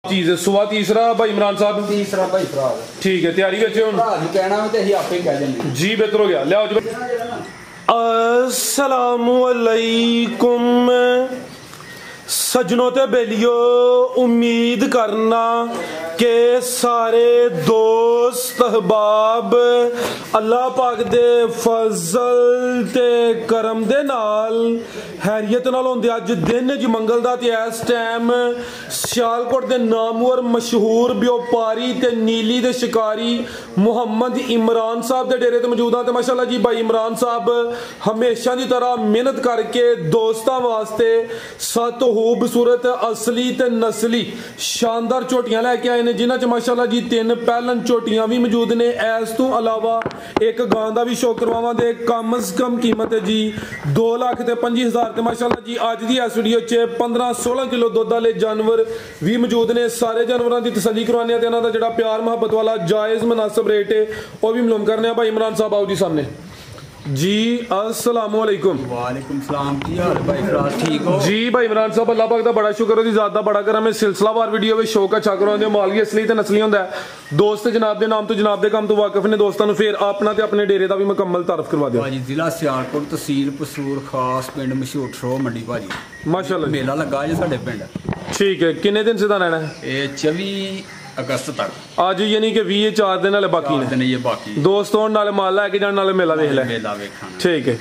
चीज सुबह तीसरा भाई इमरान साहब तीसरा भाई भरा ठीक है तैयारी ਵਿੱਚ ਹੁਣ ਭਰਾ ਜੀ ਕਹਿਣਾ ਵੀ ਤੇ ਅਸੀਂ ਆਪੇ ਕਹਿ ਦਿੰਦੇ जी बेहतर हो गया ले आओ जी अस्सलामु अलैकुम सजनों ते बेलियो उम्मीद करना कि सारे दोस्त अहबाब अल्लाह पाक दे फजल ते करम दे नाल हैरियत नाल होंदे अज दिन च मंगल दा ते इस टाइम सियालकोट दे नामवर मशहूर व्यापारी ते नीली दे शिकारी मुहम्मद इमरान साहब दे डेरे ते मौजूद हां ते माशाअल्लाह जी भाई इमरान साहब हमेशा दी तरह मेहनत करके दोस्तां वास्ते सत खूबसूरत असली ते नस्ली शानदार झोटियां लैके आए ने जिन्हां च माशाअल्लाह जी 3 पहलन झोटियां भी मौजूद ने इस तो अलावा एक गां दा भी शो करवावांगे कम से कम कीमत है जी 2,25,000 ते माशाअल्लाह जी अज दी इस वीडियो च 15-16 किलो दुध वाले जानवर भी मौजूद ने सारे जानवरों की तसल्ली करवाने ते इन्हां दा जिहड़ा प्यार मुहब्बत वाला जायज़ मुनासिब रेट है वो भी मालूम करने भाई इमरान साहब आओ जी सामने जी अस्सलामु अलैकुम वालेकुम सलाम की हाल भाई फराज ठीक हो जी भाई इमरान साहब अल्लाह पाक दा बड़ा शुक्र है ज़्यादा बड़ा करम है सिलसिलावार वीडियो में शौक अच्छा करवांदे माल भी असली ते नस्ली होंदा है दोस्त जनाब दे नाम तो जनाब दे काम तो वाकिफ ने दोस्तां नूं फिर अपना ते अपने डेरे दा भी मुकम्मल तारफ करवा दिओ भाजी जिला सियालकोट तहसील पसूर खास पिंड मशहूर ठरो मंडी भाजी माशाअल्लाह मेला लगा जे साडे पिंड ठीक है कितने दिन से दा रहना है ये 24 अगस्त तक आज यानी कि 4 दिन वाले बाकी ने ये बाकी दोस्तों नाले माल लैके जाने नाले मेला देख ले मेला वेखण ठीक है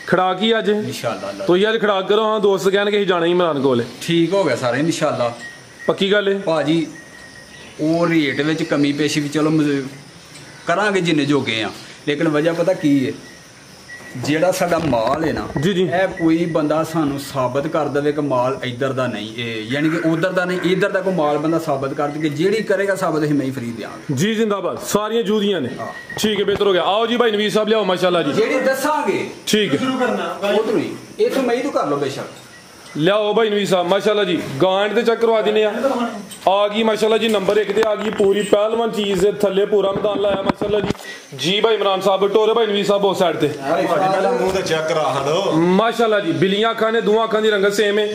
खड़ाक ही अज इंशाअल्लाह तो यार खड़ाक करो हाँ दोस्त कहने कि जाना ही इमरान कोल ठीक हो गया सारे इंशाअल्लाह पक्की गल है भाजी वो रेट विच कमी पेशी भी चलो करांगे जिन्ने जोगे आ लेकिन वजह पता की है ਜਿਹੜਾ ਸਾਡਾ ਮਾਲ ਹੈ ਨਾ ਜੀ ਜੀ ਇਹ ਕੋਈ ਬੰਦਾ ਸਾਨੂੰ ਸਾਬਤ ਕਰ ਦੇਵੇ ਕਿ ਮਾਲ ਇੱਧਰ ਦਾ ਨਹੀਂ ਇਹ ਯਾਨੀ ਕਿ ਉਧਰ ਦਾ ਨਹੀਂ ਇੱਧਰ ਦਾ ਕੋਈ ਮਾਲ ਬੰਦਾ ਸਾਬਤ ਕਰ ਦੇ ਕਿ ਜਿਹੜੀ ਕਰੇਗਾ ਸਾਬਤ ਅਸੀਂ ਮੈਂ ਫਰੀ ਦਿਆਂਗੇ ਜੀ ਜਿੰਦਾਬਾਦ ਸਾਰੀਆਂ ਜੂਦੀਆਂ ਨੇ ਠੀਕ ਹੈ ਬਿਹਤਰ ਹੋ ਗਿਆ ਆਓ ਜੀ ਭਾਈ ਨਵੀਰ ਸਾਹਿਬ ਲਿਆਓ ਮਾਸ਼ਾਅੱਲਾ ਜੀ ਜਿਹੜੀ ਦੱਸਾਂਗੇ ਠੀਕ ਹੈ ਸ਼ੁਰੂ ਕਰਨਾ ਉਧਰੋਂ ਹੀ ਇਥੋਂ ਮੈਂ ਹੀ ਤੋਂ ਕਰ ਲਓ ਬੇਸ਼ੱਕ ਲਿਆਓ ਭਾਈ ਨਵੀਰ ਸਾਹਿਬ ਮਾਸ਼ਾਅੱਲਾ ਜੀ ਗਾਂਡ ਤੇ ਚੈੱਕ ਕਰਵਾ ਦਿੰਨੇ ਆ ਗਈ ਮਾਸ਼ਾਅੱਲਾ ਜੀ ਨੰਬਰ 1 ਤੇ ਆ ਗਈ ਪੂਰੀ ਪਹਿਲਵਾਨ ਚੀਜ਼ ਥੱਲੇ ਪੂਰਾ ਮੈਦਾਨ ਲਾਇਆ ਮਾਸ਼ਾਅੱਲਾ जी भाई इमरान साहब टोरे भाई नवीर साहब उस साइड माशाल्लाह जी बिलियां अखां ने दोवां अखां दी रंगत सेम है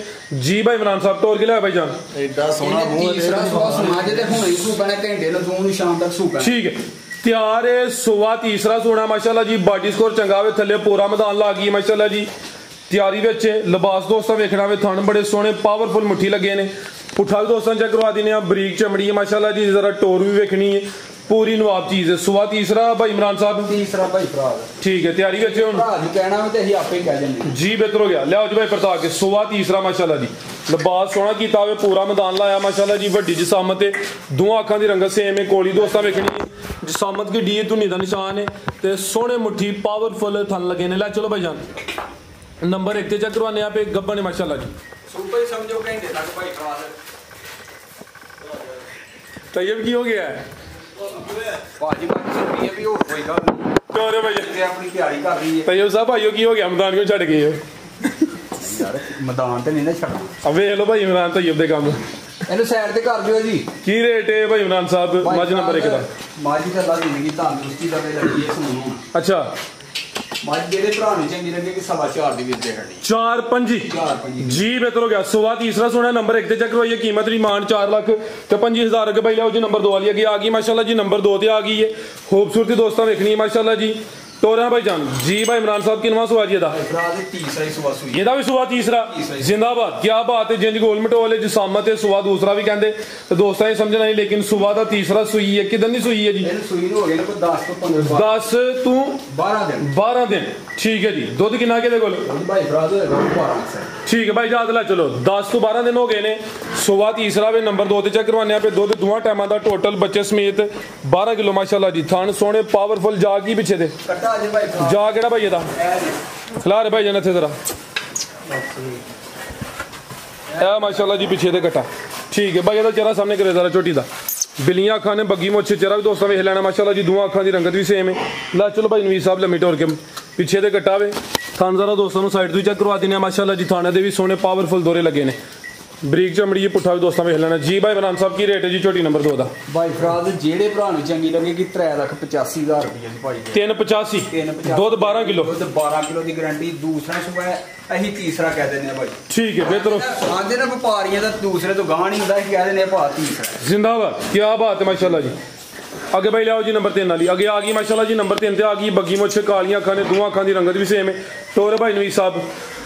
जी भाई इमरान साहब टोर के लिया भाई जान एडा सोना मुंह तीसरा सुना जे ते हुणे ही सूपा ने घंटे नु दूं नु शाम तक सूपा ठीक है तैयार है सुबह तीसरा सोना माशाल्लाह जी बॉडी स्कोर चंगा वे थल्ले पूरा मैदान ला गई माशाल्लाह जी तैयारी विच लिबास दोस्तां वेखना वे थन बड़े सोहने पावरफुल मुट्ठी लगे ने पुट्ठा भी दोस्तां चेक करवा दिने बरीक चमड़ी है माशाल्लाह जी जरा टोर भी वेखनी है पूरी नवाब चीज है सुबह तीसरा भाई इमरान साहब तीसरा भाई भरा ठीक है तैयारी ਵਿੱਚ ਹੁਣ ਭਰਾ ਜੀ ਕਹਿਣਾ ਵੀ ਤੇ ਅਸੀਂ ਆਪੇ ਕਹਿ ਦਿੰਦੇ जी बेहतर हो गया ले आओ जी भाई प्रताप के सुबह तीसरा माशाल्लाह जी लिबास सोहना कीता हुए पूरा मैदान लाया माशाल्लाह जी वड्डी जिसामत है दोवां अखां दी रंगत सेम है कोली दोस्तां वेखनी जिसामत की डी धुनी दा निशान है ते सोहने मुट्ठी पावरफुल थन लगे ने ले चलो भाई जान नंबर 1 ते चेक करवाने आप एक गब्बन है माशाल्लाह जी सुपर समझो घंटे तक भाई भरा तैयब की हो गया है भाजी बाकी भी हो कोई गल नहीं टोरे भाई ये अपनी तैयारी कर रही है तैयब साहब भाइयों की हो गया मैदान क्यों छड़ गए हो यार मैदान ते नहीं ना छड़ना अब ਵੇਖ ਲਓ ਭਾਈ ਇਮਰਾਨ ਤੈयब ਦੇ ਕੰਮ ਇਹਨੂੰ ਸਾਈਡ ਤੇ ਕਰ ਦਿਓ ਜੀ ਕੀ ਰੇਟ ਹੈ ਭਾਈ ਇਮਰਾਨ ਸਾਹਿਬ ਮੱਝ ਨੰਬਰ 1 ਦਾ ਮਾਜੀ ਤਾਂ ਅੱਲਾ ਜ਼ਿੰਦਗੀ ਤੰਦਰੁਸਤੀ ਦਵੇ ਲੱਗੀ ਇਸ ਨੂੰ ਅੱਛਾ ਮੱਝ ਜਿਹੜੇ ਭਰਾ ਨੂੰ ਚੰਗੀ ਲੱਗੇ ਕਿ 4.5 ਦੀ ਵਿੱਚ ਖੜੀ 4-5 जी बेहतर हो गया सुबह तीसरा सोना नंबर 1 ते चेक करवाइए कीमत डिमांड 4,25,000 रुपए भाई लियाओ जी नंबर 2 वाली आ गई माशाल्लाह जी नंबर 2 ते आ गई है खूबसूरती दोस्तों देखनी है माशाल्लाह जी टोरा भाई जान जी भाई इमरान साहब किनवा सुबह जी तीसरा ही सुबह सुई ਇਹਦਾ ਵੀ ਸੁਬਾ ਤੀਸਰਾ जिंदाबाद क्या बात है जिंज गोल मटोल जिसामत है सुबह दूसरा भी कहते तो दोस्तों ये समझना नहीं लेकिन सुबह का तीसरा सुई है किदन दी सुई है जी सुई हो गए 10 ਤੋਂ 15 10 तू 12 दिन ठीक है जी दुध कितना के कोल भाई फराज होएगा 12 ठीक है भाई याद ला चलो 10 ਤੋਂ 12 दिन हो गए ने सुबह तीसरा वे नंबर 2 ते चेक करवाने पे दुध दोवां टाइमां दा टोटल बच्चे समेत 12 किलो माशाल्लाह जी थान सोहने पावरफुल जा की पीछे दे कट्टा जे भाई जा केड़ा भाई दा खिला रे भाई जन इत्थे जरा ए माशाल्लाह जी पीछे दे कट्टा ठीक है भाई दा चेहरा सामने करे जरा छोटी दा बिलियां अखां ने बग्गी मुछ चेहरा भी दोस्तों वेख लेना माशाल्लाह जी दोवां अखां दी रंगत भी सेम है ला चलो भाई नवीर साहब लम्मी टोर के पीछे दे कट्टा वे थान जरा दोस्तों साइड तो चेक करवा देने माशाल्लाह जी थाने दे भी सोहने पावरफुल दोरे लगे ने ਬਰੀਕ ਚਮੜੀ ਪੁੱਠਾ ਵੀ ਦੋਸਤਾਂ ਵੇਖ ਲੈਣਾ ਜੀ। ਭਾਈ ਇਮਰਾਨ ਸਾਹਿਬ ਕੀ ਰੇਟ ਹੈ ਜੀ ਝੋਟੀ ਨੰਬਰ 2 ਦਾ? ਭਾਈ ਫਰਾਦ ਜਿਹੜੇ ਭਰਾ ਨੂੰ ਚੰਗੀ ਲੱਗੇਗੀ 3,85,000 ਰੁਪਏ ਦੀ ਭਾਈ। 385 ਦੁੱਧ 12 ਕਿਲੋ, ਦੁੱਧ 12 ਕਿਲੋ ਦੀ ਗਾਰੰਟੀ। ਦੂਸਰਾ ਸੁਬਾ ਅਸੀਂ ਤੀਸਰਾ ਕਹਿ ਦਿੰਦੇ ਆ ਭਾਈ। ਠੀਕ ਹੈ ਬਿਹਤਰ ਆਂਦੇ ਨਾ ਵਪਾਰੀਆਂ ਦਾ ਦੂਸਰੇ ਤੋਂ ਗਾਹ ਨਹੀਂ ਹੁੰਦਾ, ਅਸੀਂ ਕਹਿ ਦਿੰਦੇ ਆ ਭਾ ਤੀਸਰਾ। जिंदाबाद, क्या बात है माशाल्लाह जी। आगे भाई लियाओ जी नंबर 3 वाली। आगे आ गई माशाल्लाह जी नंबर 3 ते आ गई बग्गी मुछ कालियां अखां ने दोवां अखां दी रंगत भी सेम है। टोरे भाई नवीस साहब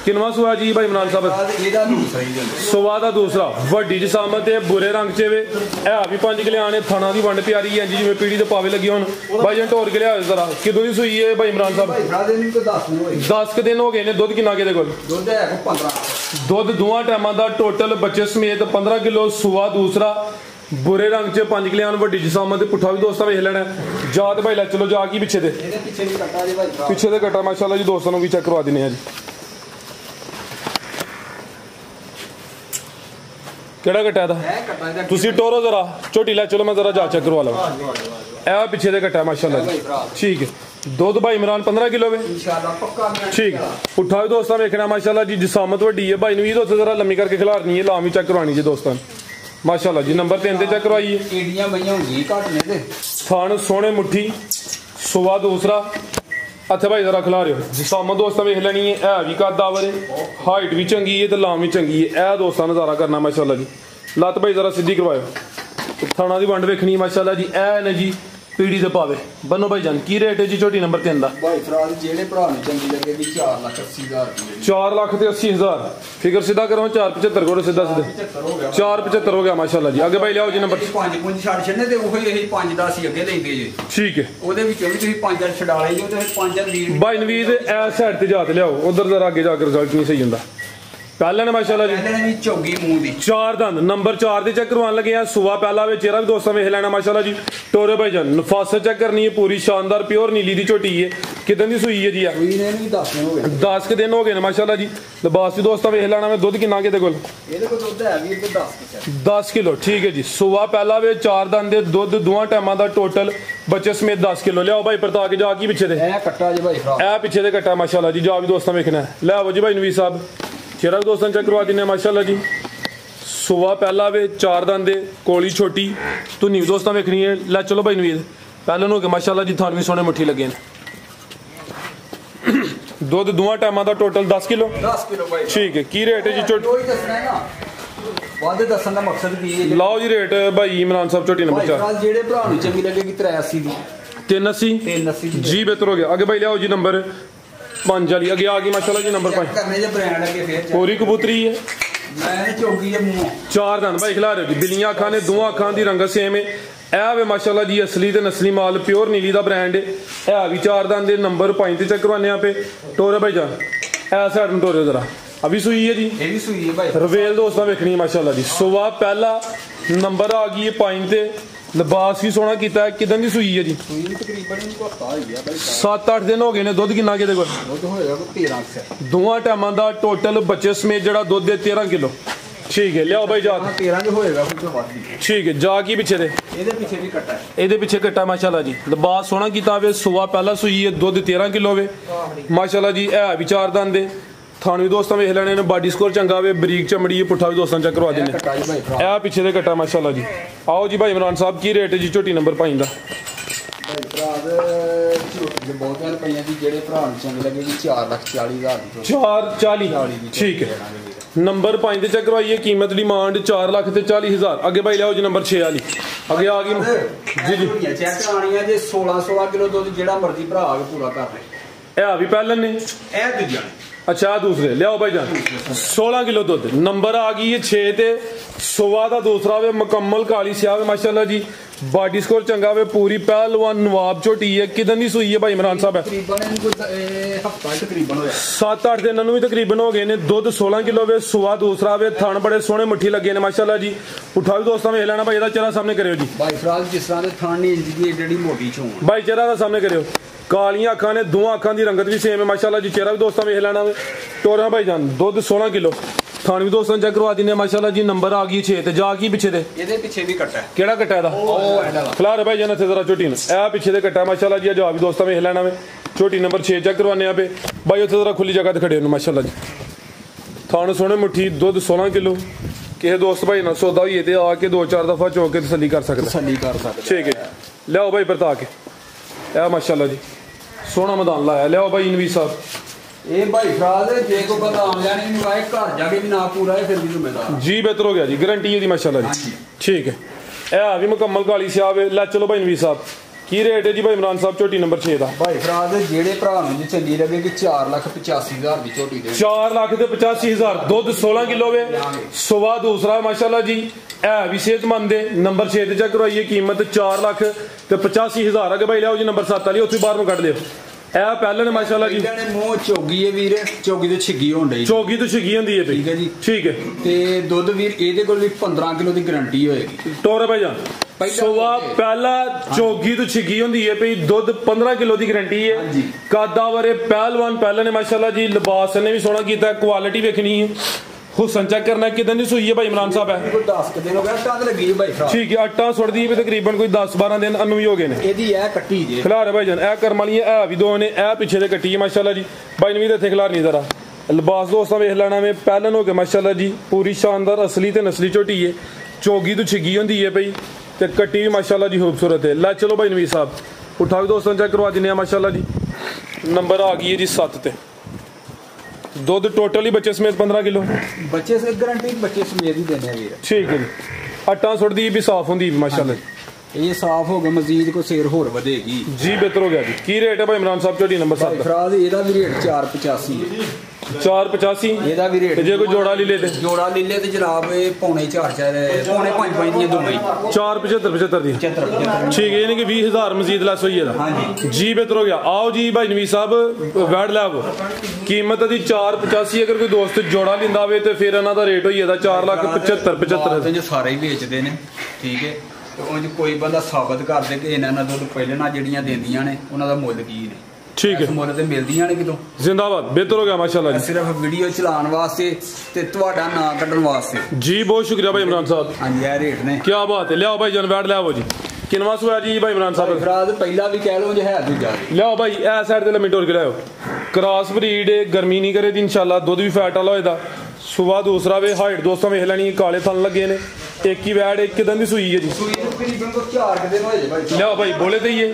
किनवा सुआ जी भाई इमरान साहब? ਇਹਦਾ ਦੂਸਰਾ ਹੀ ਦਿੰਦੇ। सुवा दा दूसरा वड्डी जिसामत है बुरे रंग च वे है भी 5 किले आने थाना दी वंड प्यारी है जी जिवें पीड़ी ते पावे लगी हुन। भाई जन टोर के लिया जरा किदों दी सुई है भाई इमरान साहब? ਭਾਈ ਫਰਾਦ ਇਹਨੂੰ ਕੋਈ 10 ਨਹੀਂ ਹੋਈ। 10 दिन हो गए ने। दुध किन्ना किहदे कोल? ਦੁੱਧ ਹੈ ਕੋ 15। दुध दोवां टाइमां दा टोटल बच्चे समेत 15 किलो। सुवा दूसरा बुरे रंग च 5 किले आन वड्डी जिसामत ते पुट्ठा भी दोस्तां वेख लेना। जात भाई लै चलो जा की पिछे दे ਇਹਦੇ ਪਿੱਛੇ ਵੀ ਕੱਟਾ ਜੀ ਭਾਈ ਫਰਾਦ। पिछे दे कट्टा माशाल्लाह जी दोस्तों भी चेक करवा दिने हैं जी। केड़ा कट्टा है ਇਹ ਕੱਟਾ ਇਹਦਾ तुसी टोरो जरा झोटी लै चलो मैं जरा जा चेक करवा लवां। ए पिछे दे कट्टा है माशाल्लाह जी। ठीक है दुध भाई इमरान 15 किलो वे इंशाल्लाह पक्का गारंटी। ठीक है पुट्ठा भी दोस्तों वेखना माशाल्लाह जी। जिसामत वड्डी है भाई नवीद उत्थे जरा लम्मी करके खिलारनी है लामी चेक करवानी जी दोस्तों माशाल्लाह जी। नंबर 3 ते चेक करवाइए। ਏਡੀਆਂ ਮਈਆਂ ਹੁੰਦੀ ਘੱਟ ਨੇ ਤੇ थान सोने मुट्ठी सुवा दूसरा हथे भाई जरा खिला रहे हो। जिसामत दोस्तों वेख लेनी है भी कदावर है हाइट भी चंगी है तो लाम भी चंगी है। ए दोस्तों नजारा करना माशाल्लाह जी। लत भाई जरा सीधी करवाओ। थाना की वंड वेखनी माशाल्लाह जी। ए ने जी पीड़ी ते पावे बनो भाई जान की रेट है जी झोटी नंबर 3 दा? ਭਾਈ ਫਰਾਦ ਜਿਹੜੇ ਭਰਾ ਨੂੰ ਚੰਗੀ ਲੱਗੇਗੀ 4,80,000 ਰੁਪਏ। 4,80,000 फिगर सीधा करो 475 करो सीधा सीधा 75 ਹੋ ਗਿਆ। 475 हो गया माशाल्लाह जी। आगे भाई लियाओ जी नंबर। 5 ਛੱਡ ਛੱਡਨੇ ਤੇ ਉਹੀ ਅਸੀਂ 5 10 ਅੱਗੇ ਲੈਂਦੇ ਜੇ। ठीक है ਉਹਦੇ ਵਿੱਚੋਂ ਵੀ ਤੁਸੀਂ 5 ਛਡਾ ਲਏ ਜੋ ਤੇ 5 ਲੀਡ भाई नवीद ए साइड ते जाते लियाओ उधर जरा आगे जाकर रिजल्ट नहीं सही हुंदा। पहले ने माशाल्लाह जी ਪਹਿਲੇ ਵੀ ਚੌਗੀ ਮੂੰਹ ਦੀ। 4 दंद नंबर 4 दे चेक करवान लगे हैं। सुबह पहला वे चेहरा भी दोस्तों वेख लेना माशाल्लाह जी। टोरे भाई जान नफासत चेक करनी है पूरी शानदार प्योर नीली दी झोटी है। कितन दी सूई है जी? ਕੋਈ ਨੇ ਵੀ 10 ਹੋ ਗਏ। 10 के दिन हो गए ने माशाल्लाह जी। लिबास भी दोस्तों वेख लेना में दुध किन्ना के कोल? ਇਹਦੇ ਕੋਲ ਦੁੱਧ ਹੈ ਵੀ 10 ਕਿਲੋ। 10 किलो ठीक है जी। सुबह पहला वे 4 दंद दे दुध दोवां टाइमां दा टोटल बच्चे समेत 10 किलो। लियाओ भाई परता के जा की पिछे दे ਇਹ ਕੱਟਾ ਜੀ ਭਾਈ ਫਰਾਦ। ए पिछे दे कट्टा माशाल्लाह जी। जा भी दोस्तों वेखना है। ले आओ जी भाई नवीद साहब चेहरा भी दोस्तों चेक करवा दिने माशाल्लाह जी। सुबह पहला वे 4 दंद दे कोली छोटी तो नीव दोस्तों वेखनी है। लै चलो भाई नवीद पहले नो के माशाल्लाह जी थान भी सोने मुट्ठी लगे ने। दुध दोवां टाइमां दा टोटल 10 किलो। 10 ਕਿਲੋ ਭਾਈ। ठीक है की रेट है जी झोटी? ਕੋਈ ਦੱਸਣਾ ਹੈ ਨਾ ਵਾਦੇ ਦੱਸਣ ਦਾ ਮਕਸਦ ਕੀ ਹੈ? लाओ जी रेट भाई इमरान साहब झोटी नंबर ਭਾਈ 4 ਫਰਾਦ ਜਿਹੜੇ ਭਰਾ ਨੂੰ ਚੰਗੀ ਲੱਗੇਗੀ 83 ਦੀ। 380 380 ਦੀ जी बेहतर हो गया। आगे भाई लियाओ जी नंबर 5 वाली। आगे आ गई माशाल्लाह जी नंबर 5 ਕਰਨੇ ਜੇ ਬ੍ਰਾਂਡ ਅੱਗੇ ਫੇਰ पूरी कबूतरी है। ਮੈਂ ਚੌਗੀ ਦੇ ਮੂੰਹ 4 दंद भाई खिला रहे हो जी। बिलियां अखां ने दोवां अखां दी रंगत सेम है। ए वे माशाल्लाह जी असली ते नस्ली माल प्योर नीली दा ब्रांड है भी 4 दंद दे नंबर 5 ते चेक करवाने पे। टोरे भाई जान ए साइड में टोरे जरा अभी सुई है जी। ਇਹ ਵੀ ਸੂਈ ਹੈ ਭਾਈ। रवेल दोस्तों वेखनी है माशाल्लाह जी। सुबह पहला नंबर आ गई है 5 ते लिबास भी सोना कीता है। किदन दी सुई है जी? ਸੂਈ ਵੀ ਤਕਰੀਬਨ ਇਹਨੂੰ ਹਫਤਾ ਹੋ ਗਿਆ ਭਾਈ। 7-8 दिन हो गए ने। दुध किन्ना के कोल? ਦੁੱਧ ਹੋਏਗਾ ਕੋਈ 13 ਸੇ। दोवां टाइमां दा टोटल बच्चे समेत जेड़ा दुध दे 13 किलो। ठीक है लियाओ भाई जा। 13 ਜੋ ਹੋਏਗਾ ਕੋਈ ਤੋਂ ਵੱਧ ਨਹੀਂ। ठीक है जा की पिछे दे ਇਹਦੇ ਪਿੱਛੇ ਵੀ ਕੱਟਾ ਹੈ। ਇਹਦੇ ਪਿੱਛੇ ਕੱਟਾ ਮਾਸ਼ਾਅੱਲਾ ਜੀ। ਲਿਬਾਸ ਸੋਹਣਾ ਕੀਤਾ ਵੇ। ਸੁਬਹ ਪਹਿਲਾ ਸੂਈ ਹੈ ਦੁੱਧ 13 ਕਿਲੋ ਵੇ ਮਾਸ਼ਾਅੱਲਾ ਜੀ। ਇਹ ਵੀ 4 ਦੰਦ ਦੇ ਥਾਣ ਵੀ ਦੋਸਤਾਂ ਵੇਖ ਲੈਣੇ ਨੇ। ਬਾਡੀ ਸਕੋਰ ਚੰਗਾ ਵੇ ਬਰੀਕ ਚਮੜੀ ਪੁੱਠਾ ਵੀ ਦੋਸਤਾਂ ਚੈੱਕ ਕਰਵਾ ਦਿੰਨੇ। ਕੱਟਾ ਜੀ ਭਾਈ ਫਰਾਦ। ਇਹ ਪਿੱਛੇ ਦੇ ਕੱਟਾ ਮਾਸ਼ਾਅੱਲਾ ਜੀ। ਆਓ ਜੀ ਭਾਈ ਇਮਰਾਨ ਸਾਹਿਬ ਕੀ ਰੇਟ ਹੈ ਜੀ ਝੋਟੀ ਨੰਬਰ 5 ਦਾ? ਭਾਈ ਫਰਾਦ ਝੋਟੀ ਦੇ ਬਹੁਤਿਆਂ ਰੁਪਈਆਂ ਦੀ ਜਿਹੜੇ ਭਰਾ ਨੂੰ ਚੰਗੀ ਲੱਗੇਗੀ 4,40,000 ਦੀ। 440 ਠੀਕ ਹੈ। ਨੰਬਰ 5 ਤੇ ਚੈੱਕ ਕਰਵਾਈਏ। ਕੀਮਤ ਡਿਮਾਂਡ 4,40,000। ਅੱਗੇ ਭਾਈ ਲਿਆਓ ਜੀ ਨੰਬਰ 6 ਵਾਲੀ। ਅੱਗੇ ਆ ਗਈ ਜੀ ਜੀ। ਚੈੱਕ ਕਰਾਣੀਆਂ ਜੇ 16 ਕਿਲੋ ਦੁੱਧ ਜਿਹੜਾ ਮਰਜ਼ੀ ਭਰਾ ਆ ਕੇ ਪੂਰਾ ਕਰ ਲੈ। ਇਹ ਵੀ ਪਹਿਲਾਂ ਨੇ ਇਹ ਦੂਜਾ अच्छा दूसरे ले आओ भाई जान 16 किलो दुध नंबर आ गई है 6 ते सुबह का दूसरा वे मुकम्मल काली स्याह माशाल्लाह जी। बॉडी स्कोर चंगा वे पूरी पहलवान नवाब झोटी है। किदन दी सूई है भाई इमरान साहब? तकरीबन हफ्ता तकरीबन होया 7-8 दिन भी तकरीबन हो गए ने। दुध 16 किलो वे सुबह दूसरा वे थान बड़े सोहने मुट्ठी लगे ने माशाल्लाह जी। उठा भी दोस्तों वेख लेना भाई ਇਹਦਾ चेहरा सामने करियो जी। भाई फिलहाल जिस तरह ਦੇ ਥਾਣ ਨਹੀਂ ਇੰਜ ਦੀ ਜਿਹੜੀ ਮੋਟੀ ਚੋਂ भाई चेहरा ਦਾ सामने करियो। कालियां अखां ने दोवां अखां दी रंगत भी सेम है माशाल्लाह जी। चेहरा भी दोस्तों वेख लेना वे। टोरा भाई जान दुध 16 किलो थान भी दोस्तों चेक करवा दिने माशाल्लाह जी। नंबर आ गई 6 ते जा की पिछे दे ਇਹਦੇ ਪਿੱਛੇ ਵੀ ਕੱਟਾ ਹੈ। केड़ा कट्टा दा? ਉਹ ਐਂਡ ਵਾਲਾ खिला रहे भाई जान इत्थे जरा झोटी ने ए पिछे दे कट्टा माशाल्लाह जी। जा भी दोस्तों वेख लेना वे। झोटी नंबर 6 चेक करवाने पे भाई उत्थे जरा खुली जगह ते खड़े हो माशाल्लाह जी। थान सोहने मुट्ठी दुध 16 किलो ਕਿਸੇ ਦੋਸਤ ਭਾਈ ਨਾਲ ਸੌਦਾ ਹੋਈਏ ਤੇ ਆ ਕੇ 2-4 ਦਫਾ ਚੋ ਕੇ ਤਸੱਲੀ ਕਰ ਸਕਦਾ। ਠੀਕ ਹੈ ਲਿਆਓ ਭਾਈ ਪਰਤਾ ਕੇ। ਇਹ ਮਾਸ਼ਾਅੱਲਾ ਜੀ ਸੋਹਣਾ ਮੈਦਾਨ ਲਾਇਆ। ਲਿਆਓ ਭਾਈ ਨਵੀਦ ਸਾਹਿਬ। ਇਹ ਭਾਈ ਫਰਾਜ਼ ਜੇ ਕੋ ਪਤਾ ਆਮ ਲੈਣੇ ਨੂੰ ਆਏ ਘਰ ਜਾ ਕੇ ਵੀ ਨਾ ਪੂਰਾ ਹੈ ਫਿਰ ਵੀ ਜ਼ਿੰਮੇਦਾਰ ਜੀ। ਬਿਹਤਰ ਹੋ ਗਿਆ ਜੀ, ਗਰੰਟੀ ਇਹਦੀ ਮਾਸ਼ਾਅੱਲਾ ਜੀ। ਠੀਕ ਹੈ ਇਹ ਵੀ ਮੁਕੰਮਲ ਕਾਲੀ ਸਿਆਬ। ਲੈ ਚਲੋ ਭਾਈ ਨਵੀਦ ਸਾਹਿਬ ਕੀ ਰੇਟ ਹੈ ਜੀ ਭਾਈ ਇਮਰਾਨ ਸਾਹਿਬ ਝੋਟੀ ਨੰਬਰ 6 ਦਾ? ਭਾਈ ਫਰਾਜ਼ ਜਿਹੜੇ ਭਰਾ ਨੂੰ ਜੀ ਚੰਗੀ ਲੱਗੇ ਕਿ 4,85,000 ਦੀ ਝੋਟੀ ਦੇ 4,85,000 ਦੁੱਧ 16 ਕਿਲੋ ਵੇ। ਸੁਵਾ ਦੂਸਰਾ ਮਾਸ਼ਾਅੱਲਾ ਜੀ ਇਹ ਵੀ ਸਿਹਤਮੰਦ ਹੈ। ਨੰਬਰ 6 ਤੇ ਚੈੱਕ ਕਰਵਾਈਏ ਕੀਮਤ 4,85,000 ਅਗੇ ਭਾਈ ਲਿਆਓ ਜੀ ਨੰਬਰ 7 ਵਾਲੀ ਉੱਥੇ ਬਾਹਰ ਨੂੰ ਕੱਢ ਦਿਓ। ਇਹ ਪਹਿਲੇ ਨੇ ਮਾਸ਼ਾਅੱਲਾ ਜੀ ਮੂੰਹ ਚੋਗੀ ਹੈ ਵੀਰ, ਚੋਗੀ ਤੋਂ ਛਿੱਗੀ ਹੋਣ ਡਈ, ਚੋਗੀ ਤੋਂ ਛਿੱਗੀ ਹੁੰਦੀ ਹੈ। ਠੀਕ ਹੈ ਜੀ। ਠੀਕ ਹੈ ਤੇ ਦੁੱਧ ਵੀਰ ਇਹਦੇ ਕੋਲ ਵੀ 15 ਕਿਲੋ ਦੀ ਗਾਰੰਟੀ ਹੋਏਗੀ। ਟੋਰੇ ਭਾਈ ਜਾਨ ਸੋਵਾ ਪਹਿਲਾ ਚੋਗੀ ਤੋਂ ਛਿੱਗੀ ਹੁੰਦੀ ਹੈ ਪਈ ਦੁੱਧ 15 ਕਿਲੋ ਦੀ ਗਾਰੰਟੀ ਹੈ। ਕਾਦਾਵਰੇ ਪਹਿਲਵਾਨ ਪਹਿਲੇ ਨੇ ਮਾਸ਼ਾਅੱਲਾ ਜੀ ਲਿਬਾਸ ਨੇ ਵੀ ਸੋਹਣਾ ਕੀਤਾ। ਕੁਆਲਿਟੀ ਵੇਖਣੀ ਹੈ, ਹੁਸਨ ਚੈੱਕ ਕਰਨਾ ਕਿਦਾਂ ਦੀ ਸੂਈ ਹੈ ਭਾਈ ਇਮਰਾਨ ਸਾਹਿਬ। ਹੈ ਕੋਈ 10 ਦਿਨ ਹੋ ਗਿਆ ਅੱਟਾ ਤੇ ਲੱਗੀ ਭਾਈ ਫਰਾਜ਼। ਠੀਕ ਹੈ ਅੱਟਾ ਸੁੱਟਦੀ ਹੈ ਤਕਰੀਬਨ ਕੋਈ 10-12 ਦਿਨ ਅਨੂ ਹੀ ਹੋ ਗਏ ਨੇ। ਇਹਦੀ ਇਹ ਕੱਟੀ ਜੇ ਖਿਲਾਰ ਭਾਈ ਜਾਨ ਇਹ ਕਰਮ ਵਾਲੀ ਇਹ ਵੀ ਦੋ ਨੇ। ਇਹ ਪਿੱਛੇ ਦੇ ਕੱਟੀ ਹੈ ਮਾਸ਼ਾਅੱਲਾ ਜੀ। ਭਾਈ ਨਵੀਦ ਇੱਥੇ ਖਿਲਾਰ ਨਹੀਂ ਜ਼ਰਾ ਲਿਬਾਸ ਦੋਸਤਾਂ ਵੇਖ ਲੈਣਾ ਵੇ ਪਹਿਲਨ ਹੋ ਕੇ ਮਾਸ਼ਾਅੱਲਾ ਜੀ ਪੂਰੀ ਸ਼ਾਨਦਾਰ ਅਸਲੀ ਤੇ ਨਸਲੀ ਝੋਟੀ ਹੈ। ਚੋਗੀ ਤੋਂ ਛਿੱਗੀ ਹੁੰਦੀ ਹੈ ਪਈ ਤੇ ਕੱਟੀ ਵੀ ਮਾਸ਼ਾਅੱਲਾ ਜੀ ਖੂਬਸੂਰਤ ਹੈ। ਲੈ ਚਲੋ ਭਾਈ ਨਵੀਦ ਸਾਹਿਬ ਉਠਾ ਕੇ ਦੋਸਤਾਂ ਚੈੱਕ ਕਰਵਾ ਦਿੰਦੇ ਆ ਮਾਸ਼ਾਅੱਲਾ ਜੀ। ਨੰਬਰ ਆ ਗਈ ਹੈ ਜੀ 7 ਤੇ। ਦੁੱਧ ਟੋਟਲੀ ਬੱਚੇ ਸਮੇਤ 15 ਕਿਲੋ ਬੱਚੇ ਸੇ ਗਾਰੰਟੀ ਬੱਚੇ ਸਮੇਤ ਹੀ ਦੇਣੇ ਆ ਵੀਰ। ਠੀਕ ਹੈ ਜੀ ਆਟਾ ਸੁੱਟਦੀ ਵੀ ਸਾਫ਼ ਹੁੰਦੀ ਵੀ ਮਾਸ਼ਾਅੱਲਾ। ਇਹ ਸਾਫ਼ ਹੋ ਗਿਆ ਮਜ਼ੀਦ ਕੋ ਸੇਰ ਹੋਰ ਵਧੇਗੀ ਜੀ। ਬਿਹਤਰ ਹੋ ਗਿਆ ਜੀ। ਕੀ ਰੇਟ ਹੈ ਭਾਈ ਇਮਰਾਨ ਸਾਹਿਬ ਝੋਟੀ ਨੰਬਰ 7 ਦਾ? ਫਰਾਜ਼ ਇਹਦਾ ਵੀ ਰੇਟ 485 ਹੈ। 485 ਇਹਦਾ ਵੀ ਰੇਟ ਜੇ ਕੋਈ ਜੋੜਾ ਲੈ ਲੇ ਤੇ ਜੋੜਾ ਲੈ ਲੇ ਤੇ ਜਨਾਬ ਇਹ ਪੌਣੇ 4 ਪੌਣੇ 5 ਦੀਆਂ ਦੋਵੇਂ 475 ਦੀ। ਠੀਕ ਹੈ ਯਾਨੀ ਕਿ 20,000 ਮਜ਼ੀਦ ਲੈਸ ਹੋਈ ਇਹਦਾ। ਹਾਂਜੀ ਜੀ ਬਿਹਤਰ ਹੋ ਗਿਆ। ਆਓ ਜੀ ਭਾਈ ਨਵੀਦ ਸਾਹਿਬ ਵੈਡ ਲੈਬ ਕੀਮਤ ਦੀ 485। ਅਗਰ ਕੋਈ ਦੋਸਤ ਜੋੜਾ ਲਿੰਦਾ ਹੋਵੇ ਤੇ ਫਿਰ ਇਹਨਾਂ ਦਾ ਰੇਟ ਹੋਈ ਇਹਦਾ 4,75,75 ਸਾਰੇ ਹੀ ਵੇਚਦੇ ਨੇ। ਠੀਕ ਹੈ ਉਂਝ ਕੋਈ ਬੰਦਾ ਸਾਬਤ ਕਰ ਦੇ ਕਿ ਇਹਨਾਂ ਦੁੱਧ ਪਹਿਲੇ ਨਾਲ ਜਿਹੜੀਆਂ ਦਿੰਦੀਆਂ ਨੇ ਉਹਨਾਂ ਦਾ ਮੁੱਲ ਕੀ ਨੇ। ਠੀਕ ਹੈ ਮੁੱਲ ਤੇ ਮਿਲਦੀਆਂ ਨੇ ਕਿਤੋਂ। ਜ਼ਿੰਦਾਬਾਦ ਬਿਹਤਰ ਹੋ ਗਿਆ ਮਾਸ਼ਾਅੱਲਾ ਜੀ। ਸਿਰਫ ਵੀਡੀਓ ਚਲਾਉਣ ਵਾਸਤੇ ਤੇ ਤੁਹਾਡਾ ਨਾਂ ਕੱਢਣ ਵਾਸਤੇ ਜੀ। ਬਹੁਤ ਸ਼ੁਕਰੀਆ ਭਾਈ ਇਮਰਾਨ ਸਾਹਿਬ। ਹਾਂਜੀ ਇਹ ਰੇਟ ਨੇ। ਕੀ ਬਾਤ ਹੈ। ਲਿਆਓ ਭਾਈ ਜਨ ਵੈਡ ਲਿਆਓ ਜੀ। ਕਿਨਵਾ ਸੁਆ ਜੀ ਭਾਈ ਇਮਰਾਨ ਸਾਹਿਬ? ਫਰਾਜ਼ ਪਹਿਲਾ ਵੀ ਕਹਿ ਲਓ ਜੇ ਹੈ ਦੂਜਾ। ਲਿਆਓ ਭਾਈ ਇਹ ਸਾਈਡ ਤੇ ਲੰਮੀ ਟੋਰ ਕੇ ਲਿਆਓ। ਕ੍ਰਾਸ ਬਰੀਡ ਗਰਮੀ ਨਹੀਂ ਕਰੇ ਦੀ ਇਨਸ਼ਾਅੱਲਾ। ਦੁੱਧ ਵੀ ਫੈਟ ਵਾਲਾ ਹੋਏਦਾ। ਸੁਬਾ ਦੂਸਰਾ ਵੇ ਹਾਈਟ ਦੋਸਤਾਂ ਵੇਖ ਲੈਣੀ ਕਾਲੇ ਥਣ ਲੱਗੇ ਨੇ। ਇੱਕ ਹੀ ਵੈਡ ਇੱਕ ਦਿਨ ਦੀ ਸੂਈ ਹੈ ਜੀ। ਸੂਈ ਤਕਰੀਬਨ ਕੋ 4 ਦਿਨ ਹੋਏ ਭਾਈ। ਲਿਆਓ ਭਾਈ ਬੋਲੇ ਤੇ ਹੀ ਹੈ।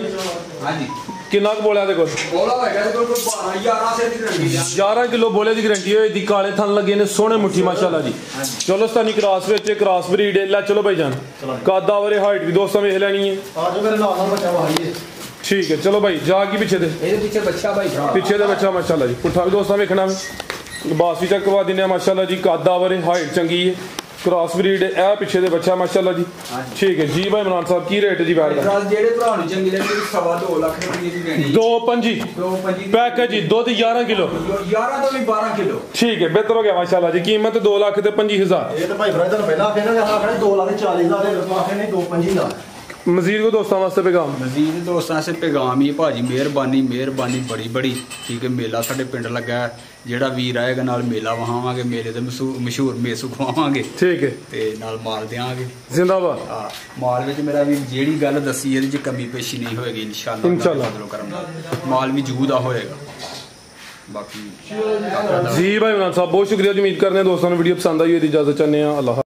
ਹਾਂਜੀ ਕਿੰਨਾ ਕੁ ਬੋਲਿਆ ਦੇ ਕੋਲ? ਬੋਲਾ ਹੋਏਗਾ ਤੇ ਕੋਲ 12-11 ਸੇ ਦੀ ਗਰੰਟੀ ਆ। 11 ਕਿਲੋ ਬੋਲੇ ਦੀ ਗਰੰਟੀ ਹੋਈ ਦੀ। ਕਾਲੇ ਥਣ ਲੱਗੇ ਨੇ ਸੋਹਣੇ ਮੁੱਠੀ ਮਾਸ਼ਾਅੱਲਾ ਜੀ। ਚਲੋ ਸਤਾਨੀ ਕ੍ਰਾਸ ਵਿੱਚ ਕ੍ਰਾਸ ਬਰੀਡ ਲੈ ਚਲੋ ਭਾਈ ਜਾਨ। ਕਾਦਾ ਵਰੇ ਹਾਈਟ ਵੀ ਦੋਸਤਾਂ ਵੇਖ ਲੈਣੀ ਹੈ। ਆਜੋ ਮੇਰੇ ਨਾਲ ਨਾਲ ਬੱਚਾ ਵਾਹੀਏ। ਠੀਕ ਹੈ ਚਲੋ ਭਾਈ ਜਾ ਕੀ ਪਿੱਛੇ ਦੇ ਇਹਦੇ ਪਿੱਛੇ ਬੱਚਾ ਭਾਈ ਪਿੱਛੇ ਦੇ ਬੱਚਾ ਮਾਸ਼ਾਅੱਲਾ ਜੀ। ਪੁੱਠਾ ਵੀ ਦੋਸਤਾਂ ਵੇਖਣਾ ਬਾਸ ਵੀ ਚੈੱਕ ਕਰਵਾ ਦਿੰਦੇ ਆ ਮਾਸ਼ਾਅੱਲਾ ਜੀ। ਕਾਦਾ ਵਰੇ ਹਾਈਟ ਚੰਗੀ ਹੈ। ਕ੍ਰਾਸ ਬਰੀਡ ਇਹ ਪਿੱਛੇ ਦੇ ਬੱਚਾ ਮਾਸ਼ਾਅੱਲਾ ਜੀ। ਠੀਕ ਹੈ ਜੀ ਭਾਈ ਇਮਰਾਨ ਸਾਹਿਬ ਕੀ ਰੇਟ ਜੀ ਵੈਡ ਦਾ? ਜਿਹੜੇ ਭਰਾ ਨੂੰ ਚੰਗੀ ਲੱਗੇ 2.5 ਲੱਖ ਰੁਪਏ ਦੀ ਦੇਣੀ। 2.25 ਪੈਕੇਜ ਜੀ। ਦੁੱਧ 11 ਕਿਲੋ 11 ਤੋਂ ਵੀ 12 ਕਿਲੋ। ਠੀਕ ਹੈ ਬਿਹਤਰ ਹੋ ਗਿਆ ਮਾਸ਼ਾਅੱਲਾ ਜੀ। ਕੀਮਤ 2,25,000। ਇਹ ਤਾਂ ਭਾਈ ਫਰਾਜ਼ ਤੁਹਾਨੂੰ ਪਹਿਲਾਂ ਆਖਿਆ ਨਾ ਆਖਣਾ 2,40,000 ਦੇ ਰਸਮ ਆਖੇ ਨਹੀਂ 2.25 ਦਾ। ਮਜ਼ੀਦ ਕੋ ਦੋਸਤਾਂ ਵਾਸਤੇ ਪੈਗਾਮ? ਮਜ਼ੀਦ ਦੋਸਤਾਂ ਵਾਸਤੇ ਪੈਗਾਮ ਹੀ ਭਾਜੀ ਮਿਹਰਬਾਨੀ ਬੜੀ। ਠੀਕ ਹੈ ਮੇਲਾ ਸਾਡੇ ਪਿੰਡ ਲੱਗਾ ਹੈ। ਜਿਹੜਾ ਵੀਰ ਆਏਗਾ ਨਾਲ ਮੇਲਾ ਵਹਾਵਾਂਗੇ। ਮੇਲੇ ਦੇ ਮਸ਼ਹੂਰ ਮੇਸੂ ਖਵਾਵਾਂਗੇ। ਠੀਕ ਹੈ ਤੇ ਨਾਲ ਮਾਲ ਦੇਵਾਂਗੇ। ਜ਼ਿੰਦਾਬਾਦ। ਹਾਂ ਮਾਲ ਵਿੱਚ ਮੇਰਾ ਵੀ ਜਿਹੜੀ ਗੱਲ ਦੱਸੀ ਇਹਦੇ 'ਚ ਕਮੀ ਪੇਸ਼ੀ ਨਹੀਂ ਹੋਏਗੀ ਇਨਸ਼ਾਅੱਲਾ। ਮਾਲ ਵੀ ਜੂਦਾ ਹੋਏਗਾ ਬਾਕੀ। ਜੀ ਭਾਈ ਇਮਰਾਨ ਸਾਹਿਬ ਬਹੁਤ ਸ਼ੁਕਰੀਆ। ਉਮੀਦ ਕਰਦੇ ਹਾਂ ਦੋਸਤਾਂ ਨੂੰ ਵੀਡੀਓ ਪਸੰਦ ਆਈ ਹੋਈ। ਇਜਾਜ਼ਤ ਚਾਹੁੰਦੇ ਹਾਂ। ਅੱਲਾਹ।